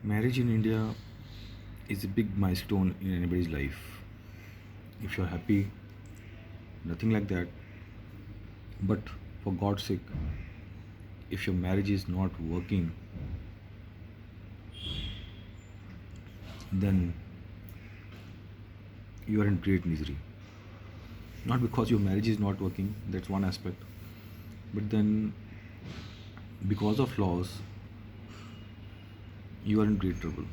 Marriage in India is a big milestone in anybody's life. If you're happy, nothing like that. But for God's sake, if your marriage is not working, then you are in great misery. Not because your marriage is not working, that's one aspect, but then because of laws, you are in great trouble.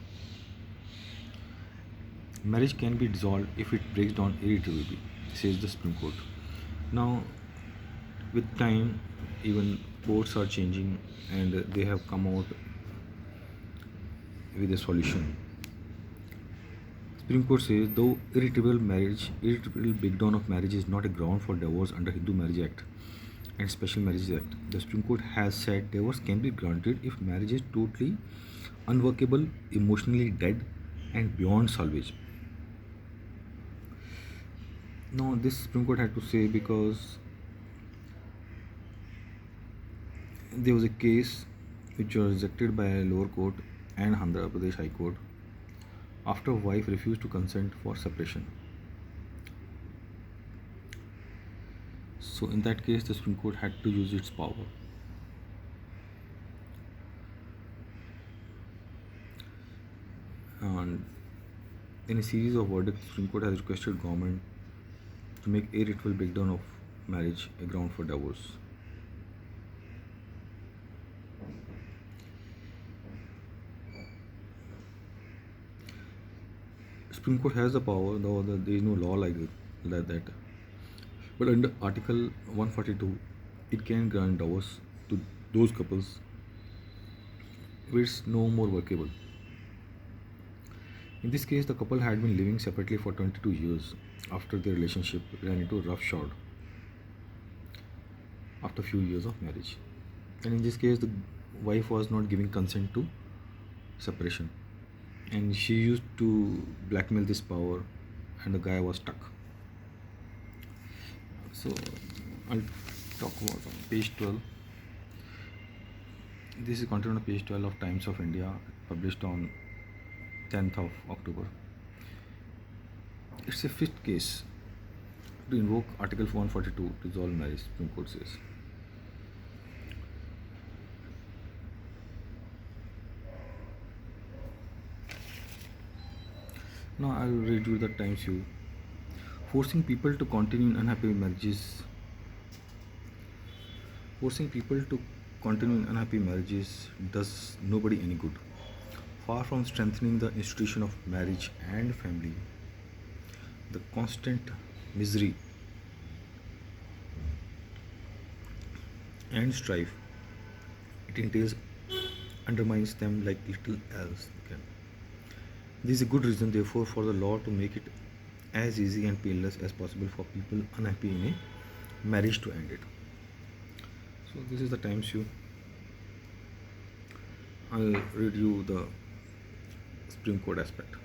Marriage can be dissolved if it breaks down irretrievably, says the Supreme Court. Now, with time, even courts are changing and they have come out with a solution. Supreme Court says though irretrievable breakdown of marriage is not a ground for divorce under Hindu Marriage Act and Special Marriages Act. The Supreme Court has said divorce can be granted if marriage is totally unworkable, emotionally dead, and beyond salvage. Now, this Supreme Court had to say because there was a case which was rejected by a lower court and Andhra Pradesh High Court after wife refused to consent for separation. So in that case, the Supreme Court had to use its power. And in a series of verdicts, the Supreme Court has requested government to make irretrievable breakdown of marriage a ground for divorce. Supreme Court has the power, though there is no law like that. But under Article 142, it can grant divorce to those couples where it's no more workable. In this case, the couple had been living separately for 22 years after their relationship ran into roughshod after a few years of marriage. And in this case, the wife was not giving consent to separation, and she used to blackmail this power, and the guy was stuck. So I'll talk about on page 12. This is content on page 12 of Times of India, published on 10th of October. It's a fifth case to invoke Article 142 to dissolve marriage, Supreme Court says. Now I'll read you the Times view. Forcing people to continue in unhappy marriages. Forcing people to continue in unhappy marriages does nobody any good. Far from strengthening the institution of marriage and family, the constant misery and strife it entails undermines them like little else can. This is a good reason, therefore, for the law to make it as easy and painless as possible for people unhappy in a marriage to end it. So this is the Times view. I'll read you the Supreme Court aspect.